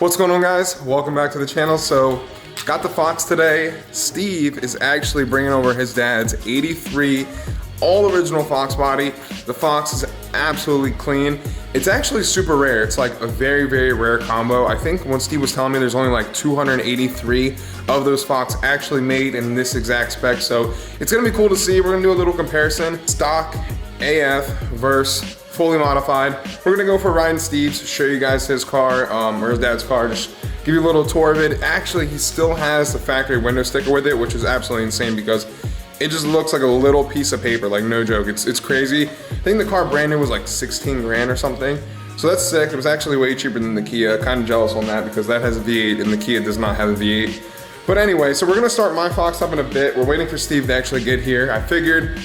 What's going on, guys? Welcome back to the channel. So got the Fox today. Steve is actually bringing over his dad's 83 all original Foxbody. The Fox is absolutely clean. It's actually super rare. It's like a very, very rare combo. I think when Steve was telling me there's only like 283 of those Fox actually made in this exact spec. So it's gonna be cool to see. We're gonna do a little comparison. Stock AF versus fully modified. We're gonna go for a ride in Steve's, show you guys his car, or his dad's car, just give you a little tour of it. Actually, he still has the factory window sticker with it, which is absolutely insane because it just looks like a little piece of paper, like no joke. It's crazy. I think the car brand new was like 16 grand or something. So that's sick. It was actually way cheaper than the Kia. Kind of jealous on that because that has a V8 and the Kia does not have a V8. But anyway, so we're gonna start my Fox up in a bit. We're waiting for Steve to actually get here. I figured,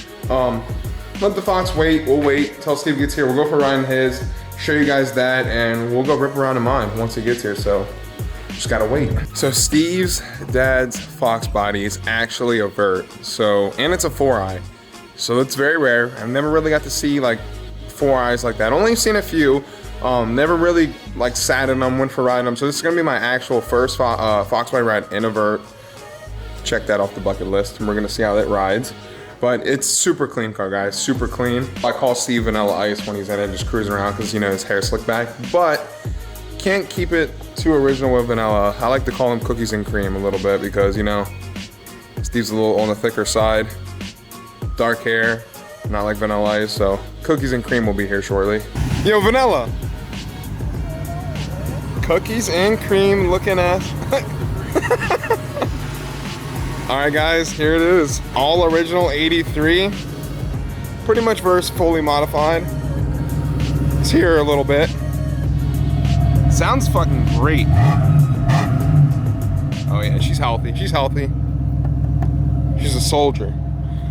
let the Fox wait. We'll wait till Steve gets here. We'll go for a ride in his, show you guys that, and we'll go rip around in mine once he gets here. So just gotta wait. So Steve's dad's Foxbody is actually a vert. So, and it's a 4i. So it's very rare. I've never really got to see like 4i's like that. Only seen a few. Never really like sat in them, went for riding them. So this is gonna be my actual first Foxbody ride in a vert. Check that off the bucket list, and we're gonna see how it rides. But it's super clean car, guys, super clean. I call Steve Vanilla Ice when he's in it, just cruising around because, you know, his hair slicked back. But can't keep it too original with vanilla. I like to call him cookies and cream a little bit because, you know, Steve's a little on the thicker side. Dark hair, not like Vanilla Ice, so cookies and cream will be here shortly. Yo, Vanilla. Cookies and cream looking ass. All right, guys, here it is. All original 83. Pretty much versus fully modified. It's here a little bit. Sounds fucking great. Oh yeah, she's healthy. She's healthy. She's a soldier.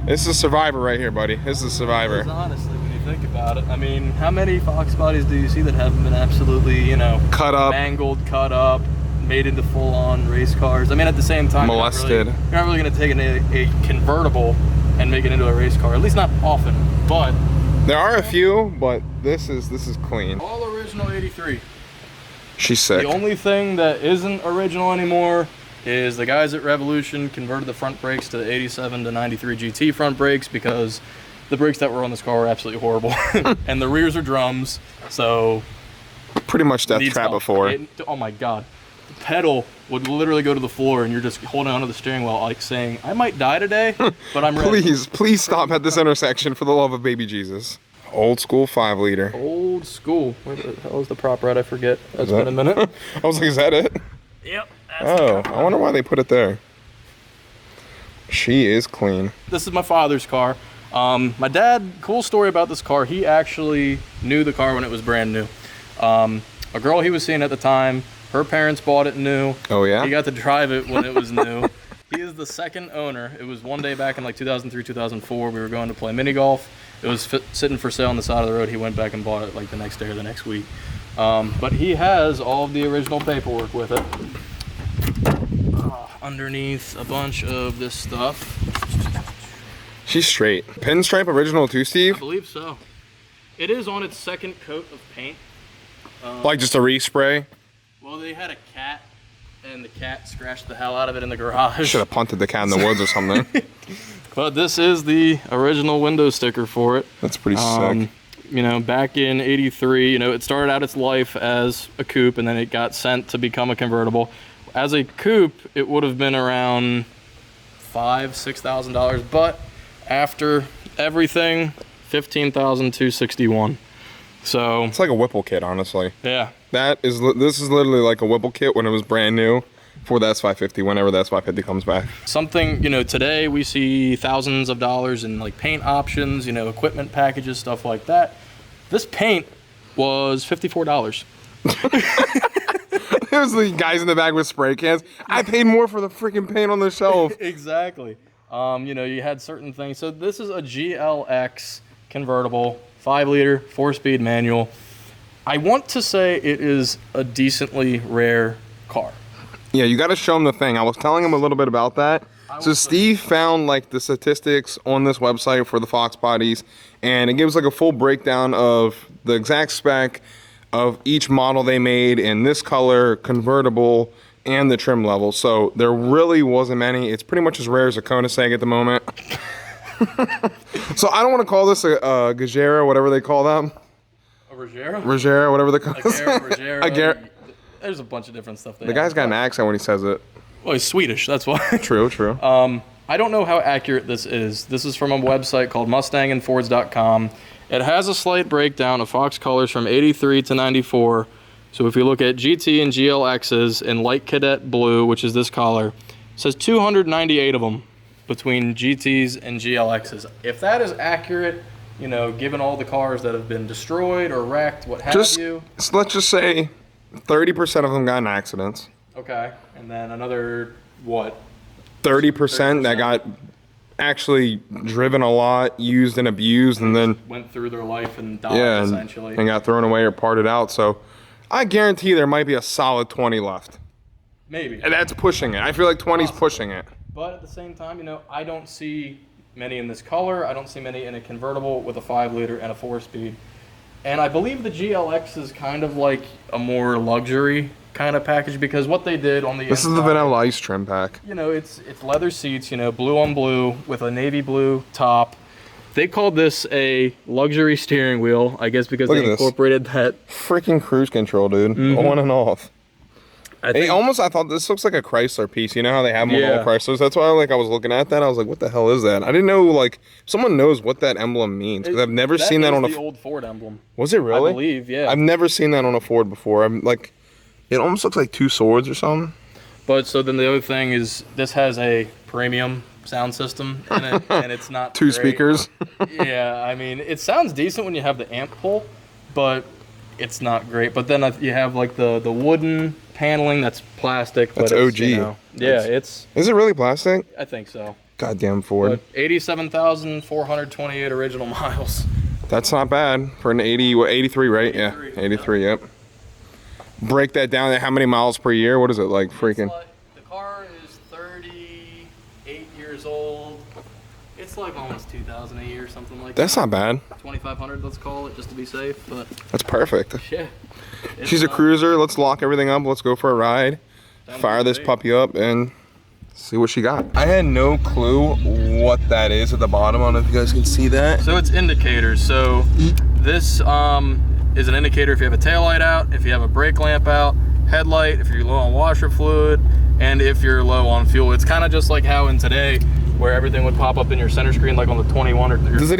This is a survivor right here, buddy. This is a survivor. Honestly, when you think about it, I mean, how many Fox bodies do you see that haven't been absolutely, you know, cut up, mangled, cut up, made into full-on race cars? I mean, at the same time, molested. You're not really going to take a convertible and make it into a race car. At least not often. But there are a few, but this is clean. All original 83. She's sick. The only thing that isn't original anymore is the guys at Revolution converted the front brakes to the 87 to 93 GT front brakes because the brakes that were on this car were absolutely horrible. And the rears are drums, so pretty much death trap before. Oh my god. The pedal would literally go to the floor and you're just holding onto the steering wheel like saying, I might die today, but I'm ready. Please stop at this intersection for the love of baby Jesus. Old school 5-liter. Old school. Where the hell is the prop rod? I forget. It's been a minute. I was like, is that it? Yep. Oh, I wonder why they put it there. She is clean. This is my father's car. My dad, cool story about this car, he actually knew the car when it was brand new. A girl he was seeing at the time, her parents bought it new. Oh yeah? He got to drive it when it was new. He is the second owner. It was one day back in like 2003, 2004. We were going to play mini golf. It was sitting for sale on the side of the road. He went back and bought it like the next day or the next week. But he has all of the original paperwork with it. Underneath a bunch of this stuff. She's straight. Pinstripe original too, Steve? I believe so. It is on its second coat of paint. Like just a respray? Well, they had a cat, and the cat scratched the hell out of it in the garage. Should have punted the cat in the woods or something. But this is the original window sticker for it. That's pretty sick. You know, back in $83, you know, it started out its life as a coupe, and then it got sent to become a convertible. As a coupe, it would have been around $6,000, but after everything, $15,261. So it's like a Whipple kit, honestly. Yeah. This is literally like a Whipple kit when it was brand new for the S550, whenever the S550 comes back. Something, you know, today we see thousands of dollars in like paint options, you know, equipment packages, stuff like that. This paint was $54. It was the guys in the back with spray cans. I paid more for the freaking paint on the shelf. Exactly. You know, you had certain things. So this is a GLX convertible, 5-liter, 4-speed manual. I want to say it is a decently rare car. Yeah, you got to show him the thing. I was telling him a little bit about that. So Steve found like the statistics on this website for the Fox bodies, and it gives like a full breakdown of the exact spec, of each model they made in this color, convertible, and the trim level. So there really wasn't many. It's pretty much as rare as a Koenigsegg at the moment. So I don't want to call this a Gagera, whatever they call them. A Regera? Regera, whatever they call it. Regera. There's a bunch of different stuff. The guy's got an accent when he says it. Well, he's Swedish, that's why. True, true. I don't know how accurate this is. This is from a website called mustangandfords.com. It has a slight breakdown of Fox colors from 83 to 94. So if you look at GT and GLXs in light cadet blue, which is this color, it says 298 of them between GTs and GLXs. If that is accurate, you know, given all the cars that have been destroyed or wrecked, what have you. So let's just say 30% of them got in accidents. Okay, and then another, what? 30% that got actually driven a lot, used and abused, and then went through their life and died, essentially. And got thrown away or parted out. So I guarantee there might be a solid 20 left. Maybe. And that's pushing it. I feel like 20's pushing it. But at the same time, you know, I don't see many in this color. I don't see many in a convertible with a 5-liter and a 4-speed. And I believe the GLX is kind of like a more luxury kind of package, because what they did on the This is the vanilla ice trim pack. You know, it's leather seats, you know, blue on blue with a navy blue top. They called this a luxury steering wheel, I guess because they incorporated that freaking cruise control, dude. On and off. I thought this looks like a Chrysler piece. You know how they have them with all Chryslers? That's why I was looking at that. I was like, what the hell is that? I didn't know, like, someone knows what that emblem means, because I've never seen that on the old Ford emblem. Was it really? I believe, yeah. I've never seen that on a Ford before. I'm like, it almost looks like two swords or something. But so then the other thing is, this has a premium sound system in it, and it's not two speakers. Yeah, I mean, it sounds decent when you have the amp pull, but it's not great. But then you have like the wooden paneling that's plastic. That's but OG. You know, it's. Is it really plastic? I think so. Goddamn Ford. 87,428 original miles. That's not bad for an 83, right? 83, yeah, 83. Yep. Break that down. How many miles per year? What is it like? Freaking. The car is 38 years old. It's like almost 2,000 a year, something like that. That's not bad. 2,500, let's call it, just to be safe. But that's perfect. Yeah. She's a cruiser. Let's lock everything up. Let's go for a ride. Fire this puppy up and see what she got. I had no clue what that is at the bottom. I don't know if you guys can see that. So it's indicators. So this is an indicator if you have a taillight out, if you have a brake lamp out, headlight, if you're low on washer fluid, and if you're low on fuel. It's kind of just like how in today, where everything would pop up in your center screen, like on the 21 or. Does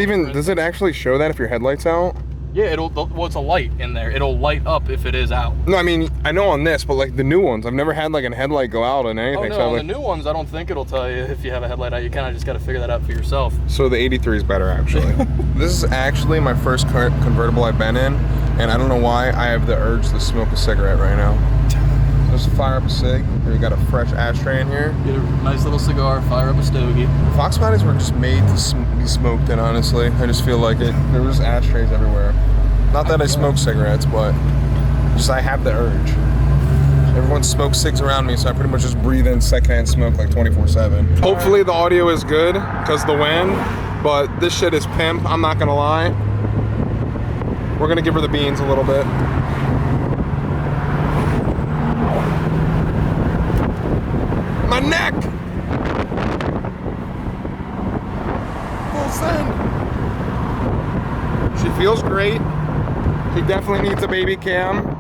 it actually show that if your headlight's out? Yeah, well, it's a light in there. It'll light up if it is out. No, I mean, I know on this, but like the new ones, I've never had like a headlight go out on anything. Oh no, so on like, the new ones, I don't think it'll tell you if you have a headlight out. You kind of just got to figure that out for yourself. So the 83 is better, actually. This is actually my first convertible I've been in, and I don't know why I have the urge to smoke a cigarette right now. Just fire up a cig. Here, you got a fresh ashtray in here. Get a nice little cigar, fire up a stogie. Foxbodies were just made to be smoked in, honestly. I just feel like it. There was ashtrays everywhere. Not that I smoke cigarettes, but just I have the urge. Everyone smokes cigs around me, so I pretty much just breathe in secondhand smoke like 24/7. Hopefully the audio is good, because the wind, but this shit is pimp, I'm not gonna lie. We're gonna give her the beans a little bit. My neck! Full send. She feels great. She definitely needs a baby cam.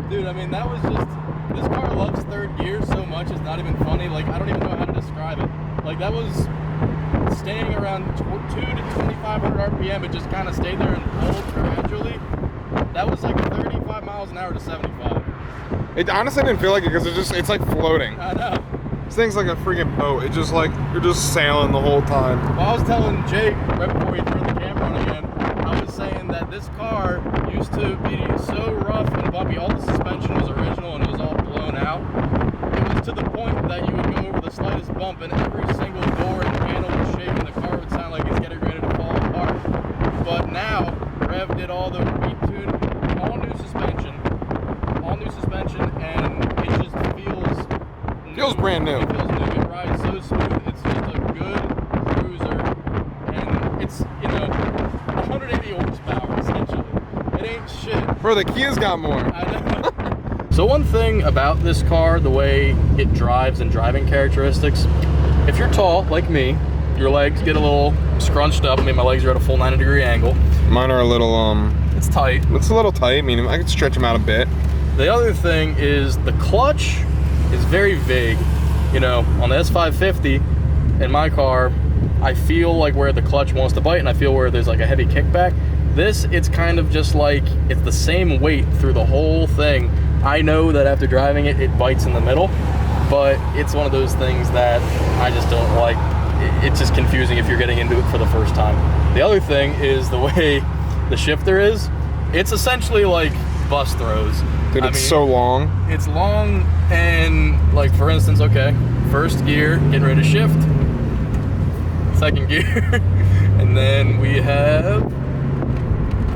Dude, I mean, that was just, this car loves third gear so much, it's not even funny. Like, I don't even know how to describe it. Like, that was staying around 2 to 2,500 RPM. It just kind of stayed there and pulled gradually. That was like 35 miles an hour to 75. It honestly didn't feel like it, because it's like floating. I know. This thing's like a freaking boat. It's just like, you're just sailing the whole time. Well, I was telling Jake right before he turned the camera on again, I was saying that this car used to be so rough and bumpy. All the suspension was original and it was all blown out. It was to the point that you would go over the slightest bump and every single door and panel would shake and the car would sound like it's getting ready to fall apart. But now, Rev did all the retuned, all new suspension, and it just feels brand new. It feels new. It rides so smooth. It's just a good cruiser, and it's, you know, 180 horsepower essentially. It ain't shit, Bro, the Kia's got more. I know. So one thing about this car, the way it drives and driving characteristics, if you're tall like me, your legs get a little scrunched up. I mean, my legs are at a full 90-degree angle. Mine are a little, It's tight. it's a little tight. I mean, I could stretch them out a bit. The other thing is the clutch is very vague. You know, on the S550 in my car, I feel like where the clutch wants to bite, and I feel where there's like a heavy kickback. This, it's kind of just like, it's the same weight through the whole thing. I know that after driving it, it bites in the middle, but it's one of those things that I just don't like. It's just confusing if you're getting into it for the first time. The other thing is the way the shifter is. It's essentially like bus throws. Dude, it's so long. It's long, and like for instance, okay, first gear, getting ready to shift. Second gear, and then we have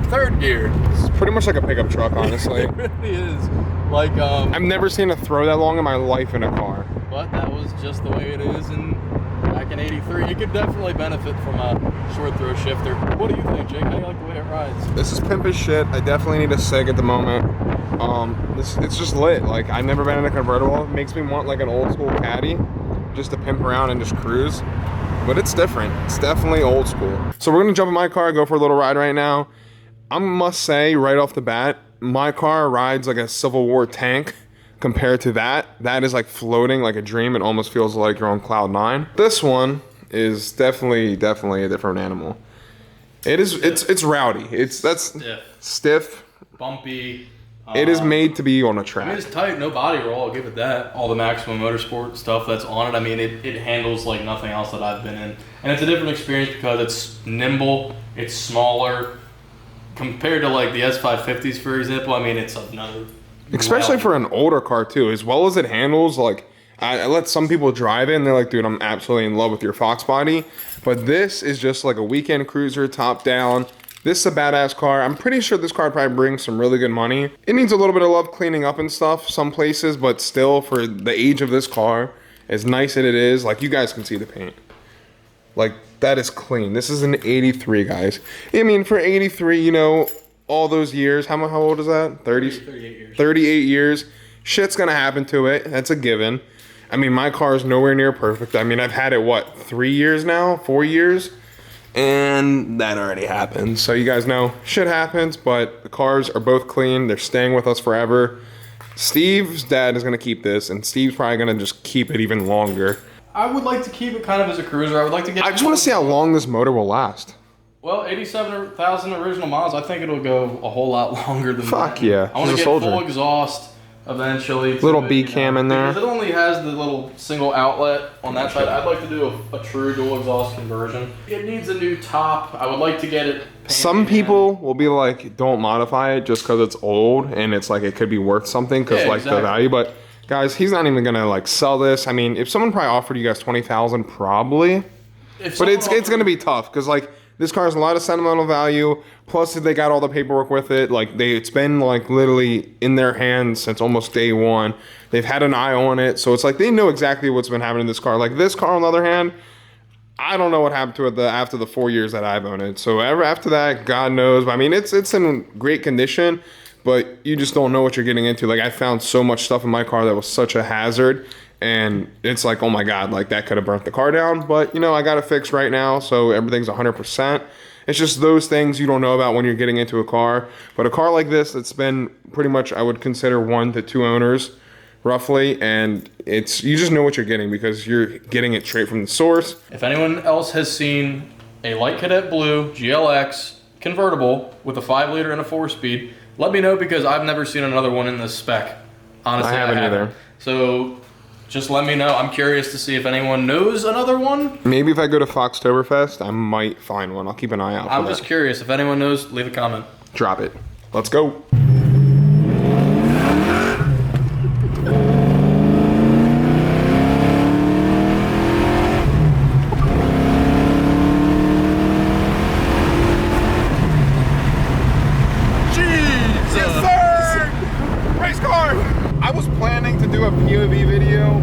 third gear. It's pretty much like a pickup truck, honestly. It really is. Like, I've never seen a throw that long in my life in a car. but that was just the way it is, and back in '83, it could definitely benefit from a short throw shifter. What do you think, Jake? How do you like the way it rides? This is pimp as shit. I definitely need a SIG at the moment. It's just lit. Like, I've never been in a convertible. It makes me want like an old school caddy just to pimp around and just cruise. But it's different. It's definitely old school. So we're gonna jump in my car, go for a little ride right now. I must say right off the bat, my car rides like a Civil War tank compared to that. That is like floating like a dream. It almost feels like you're on cloud 9. This one is definitely a different animal. It's rowdy. That's stiff, bumpy. It is made to be on a track. I mean, it's tight, no body roll, I'll give it that. All the Maximum Motorsport stuff that's on it, I mean, it handles like nothing else that I've been in. And it's a different experience because it's nimble, it's smaller. Compared to like the S550s, for example, I mean, it's another... Especially for an older car too, as well as it handles, like, I let some people drive it and they're like, dude, I'm absolutely in love with your Foxbody. But this is just like a weekend cruiser, top down. This is a badass car. I'm pretty sure this car probably brings some really good money. It needs a little bit of love cleaning up and stuff some places, but still for the age of this car, as nice as it is, like you guys can see the paint. Like that is clean. This is an 83, guys. I mean, for 83, you know, all those years, how old is that? 38 years. 38 years. Shit's gonna happen to it. That's a given. I mean, my car is nowhere near perfect. I mean, I've had it, what, 3 years now? 4 years? And that already happened. So you guys know, shit happens, but the cars are both clean. They're staying with us forever. Steve's dad is gonna keep this, and Steve's probably gonna just keep it even longer. I would like to keep it kind of as a cruiser. I would like to get... I just wanna see how long this motor will last. Well, 87,000 original miles, I think it'll go a whole lot longer than Fuck that. yeah. I want to He's get a soldier. full exhaust eventually. Little B-cam in there. Because it only has the little single outlet on that side. I'd like to do a true dual exhaust conversion. It needs a new top. I would like to get it painted. Some people will be like, don't modify it just because it's old and it's like it could be worth something because Yeah, like exactly. the value. But guys, he's not even gonna like sell this. I mean, if someone probably offered you guys 20,000, probably. But it's gonna be tough because like this car has a lot of sentimental value. Plus, they got all the paperwork with it. Like it's been like literally in their hands since almost day one. They've had an eye on it, so it's like they know exactly what's been happening to this car. Like this car, on the other hand, I don't know what happened to it after the 4 years that I've owned it. So after that, God knows. I mean, it's in great condition, but you just don't know what you're getting into. Like I found so much stuff in my car that was such a hazard. And it's like, oh my God, like that could have burnt the car down. But, you know, I got it fixed right now, so everything's 100%. It's just those things you don't know about when you're getting into a car. But a car like this that's been pretty much, I would consider 1 to 2 owners, roughly. And it's you just know what you're getting because you're getting it straight from the source. If anyone else has seen a Light Cadet Blue GLX convertible with a 5-liter and a 4-speed, let me know because I've never seen another one in this spec. Honestly, I haven't either. So... just let me know. I'm curious to see if anyone knows another one. Maybe if I go to Foxtoberfest, I might find one. I'll keep an eye out for I'm that. just curious. If anyone knows, leave a comment. Drop it. Let's go. POV video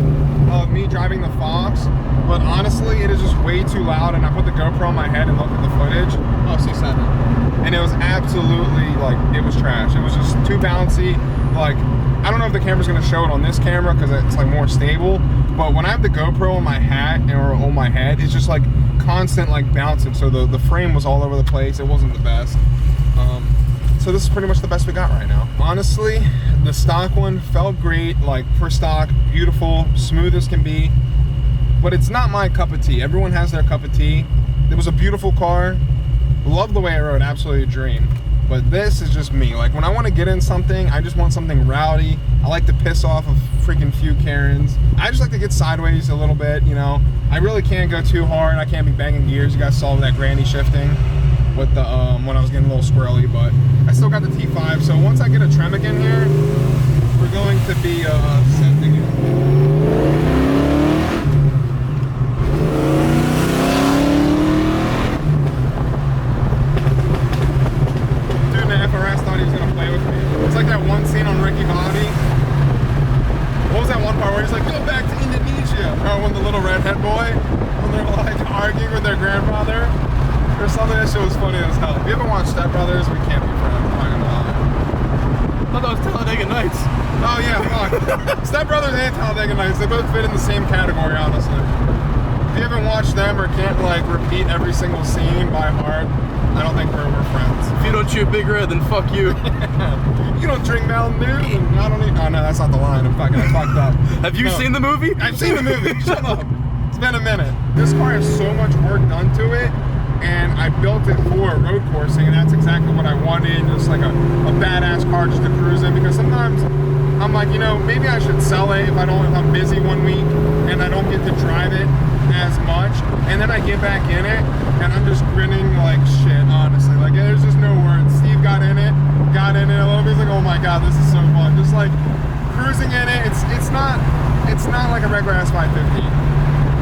of me driving the Fox, but honestly, it is just way too loud, and I put the GoPro on my head and looked at the footage. Oh, C7. And it was absolutely, like, it was trash. It was just too bouncy. Like, I don't know if the camera's gonna show it on this camera because it's like more stable, but when I have the GoPro on my hat or on my head, it's just like constant like bouncing. So the frame was all over the place. It wasn't the best. So this is pretty much the best we got right now. Honestly, the stock one felt great, like for stock, beautiful, smooth as can be, but it's not my cup of tea. Everyone has their cup of tea. It was a beautiful car. Love the way it rode, absolutely a dream. But this is just me. Like when I want to get in something, I just want something rowdy. I like to piss off a freaking few Karens. I just like to get sideways a little bit, you know. I really can't go too hard. I can't be banging gears. You guys saw that granny shifting with the when I was getting a little squirrely, but I still got the T5. So once I get a Tremec in here, we're going to be sending it. It's like that one scene on Ricky Bobby. What was that one part where he's like, go back to Indonesia? Or when the little redhead boy, when they're like arguing with their grandfather or something. That shit was funny as hell. If you haven't watched Step Brothers, we can't be friends. I'm not gonna lie. I thought that was Talladega Nights. Oh yeah, fuck. Step Brothers and Talladega Nights, they both fit in the same category, honestly. If you haven't watched them or can't like repeat every single scene by heart, I don't think we're friends. If you don't chew Big Red, then fuck you. You don't drink Mountain Dew, and I don't need. Oh no, that's not the line. I fucked up. Have you seen the movie? I've seen the movie. Shut up. It's been a minute. This car has so much work done to it, and I built it for road coursing, and that's exactly what I wanted. Just like a badass car just to cruise in. Because sometimes I'm like, you know, maybe I should sell it if I'm busy one week and I don't get to drive it as much, and then I get back in it and I'm just grinning like shit, honestly. Like there's just no words. Steve got in it a little bit. He's like, oh my god, this is so fun. Just like cruising in it. It's not like a regular S550.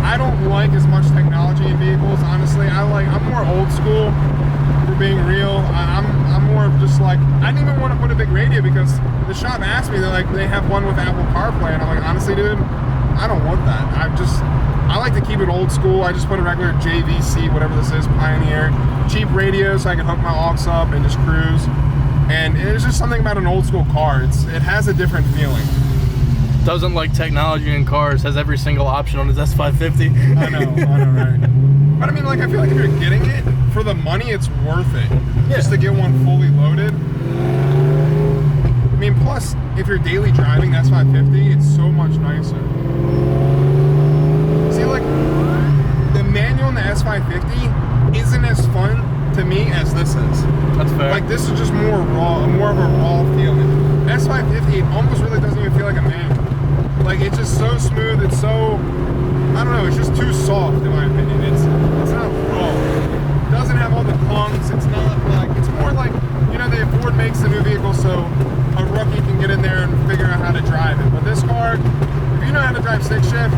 I don't like as much technology in vehicles, honestly. I'm more old school, for being real. I'm more of just like, I didn't even want to put a big radio because the shop asked me, they have one with Apple CarPlay, and I'm like, honestly, dude, I don't want that. I like to keep it old school. I just put a regular JVC, whatever this is, Pioneer, cheap radio, so I can hook my aux up and just cruise. And it's just something about an old school car. It has a different feeling. Doesn't like technology in cars, has every single option on his S550. I know, right? But I mean, like, I feel like if you're getting it for the money, it's worth it. Yeah. Just to get one fully loaded. I mean, plus, if you're daily driving, that's S550, it's so much nicer. See, like, the manual in the S550 isn't as fun to me as this is. That's fair. Like, this is just more raw, more of a raw feeling. S550, it almost really doesn't even feel like a manual. Like, it's just so smooth, it's so, I don't know, it's just too soft in my opinion. It's not raw. It doesn't have all the clunks. It's not like, it's more like, you know, Ford makes the new vehicle so a rookie can get in there and figure out how to drive it. But this car, if you know how to drive stick shift,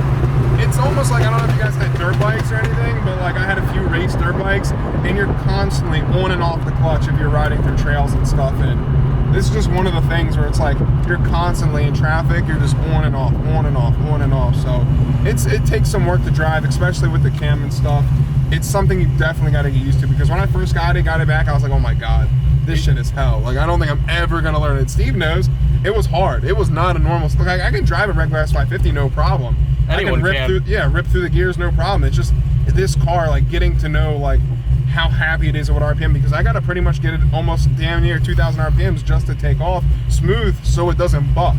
it's almost like, I don't know if you guys had dirt bikes or anything, but like I had a few race dirt bikes, and you're constantly on and off the clutch if you're riding through trails and stuff. And this is just one of the things where it's like you're constantly in traffic, you're just on and off, on and off, on and off. So it takes some work to drive, especially with the cam and stuff. It's something you definitely got to get used to, because when I first got it back, I was like, oh my god, this shit is hell. Like, I don't think I'm ever gonna learn it. Steve knows it was hard. It was not a normal. Like, I can drive a regular S550 no problem. Anyone I can rip through the gears no problem. It's just this car, like, getting to know like how happy it is at what RPM, because I gotta pretty much get it almost damn near 2,000 RPMs just to take off smooth so it doesn't buck.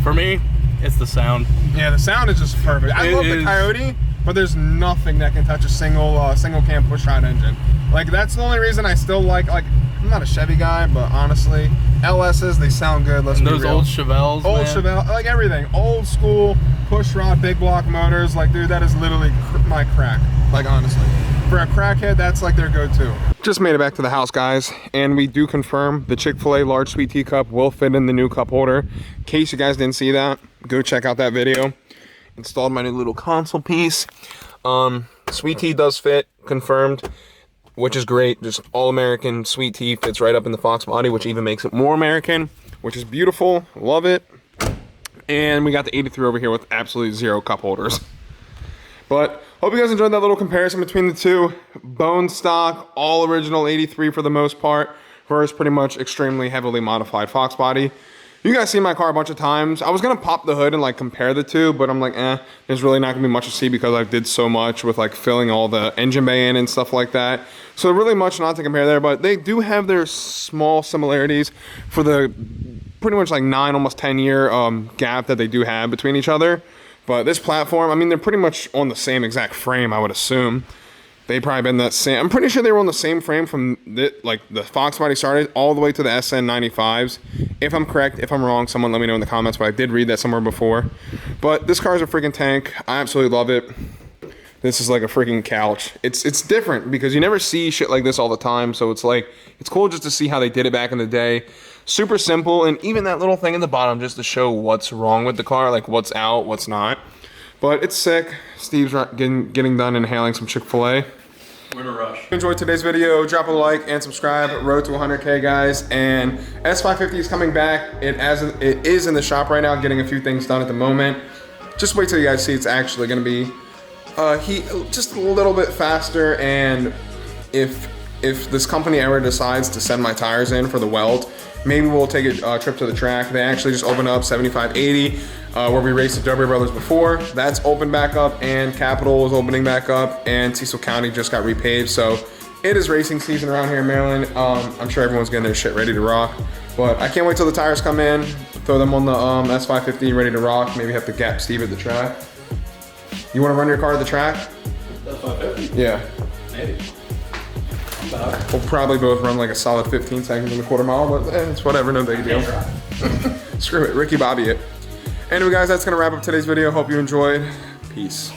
For me, it's the sound. Yeah, the sound is just perfect. I love the Coyote, but there's nothing that can touch a single cam pushrod engine. Like, that's the only reason I still like I'm not a Chevy guy, but honestly, LSs, they sound good. Let's be real. Those old Chevelles, old Chevelle, like everything, old school pushrod big block motors. Like, dude, that is literally my crack. Like, honestly, for a crackhead, that's like their go-to. Just made it back to the house, guys, and we do confirm the Chick-fil-A large sweet tea cup will fit in the new cup holder. In case you guys didn't see that, go check out that video. Installed my new little console piece. Sweet tea does fit, confirmed, which is great. Just all American sweet tea, fits right up in the Foxbody, which even makes it more American, which is beautiful. Love it. And we got the 83 over here with absolutely zero cup holders. But hope you guys enjoyed that little comparison between the two. Bone stock, all original 83 for the most part, versus pretty much extremely heavily modified Foxbody. You guys seen my car a bunch of times. I was gonna pop the hood and like compare the two, but I'm like, there's really not gonna be much to see because I did so much with like filling all the engine bay in and stuff like that. So really much not to compare there, but they do have their small similarities for the pretty much like 9, almost 10-year gap that they do have between each other. But this platform, I mean, they're pretty much on the same exact frame, I would assume. They probably been that same. I'm pretty sure they were on the same frame from the Foxbody started all the way to the SN95s. If I'm correct, if I'm wrong, someone let me know in the comments, but I did read that somewhere before. But this car is a freaking tank. I absolutely love it. This is like a freaking couch. It's different because you never see shit like this all the time. So it's like, it's cool just to see how they did it back in the day. Super simple, and even that little thing in the bottom just to show what's wrong with the car, like what's out, what's not. But it's sick. Steve's getting done inhaling some Chick-fil-A. We're in a rush. If you enjoyed today's video, drop a like and subscribe. Road to 100K, guys. And S550 is coming back. It is in the shop right now, getting a few things done at the moment. Just wait till you guys see it's actually going to be just a little bit faster. And if this company ever decides to send my tires in for the weld, maybe we'll take a trip to the track. They actually just opened up 7580, where we raced the W Brothers before. That's opened back up, and Capitol is opening back up, and Cecil County just got repaved. So it is racing season around here in Maryland. I'm sure everyone's getting their shit ready to rock. But I can't wait till the tires come in, throw them on the S550 ready to rock. Maybe have to gap Steve at the track. You want to run your car at the track? S550? Yeah. Maybe. We'll probably both run like a solid 15 seconds in the quarter mile, but it's whatever, no big deal. Screw it, Ricky Bobby it. Anyway guys, that's gonna wrap up today's video. Hope you enjoyed. Peace.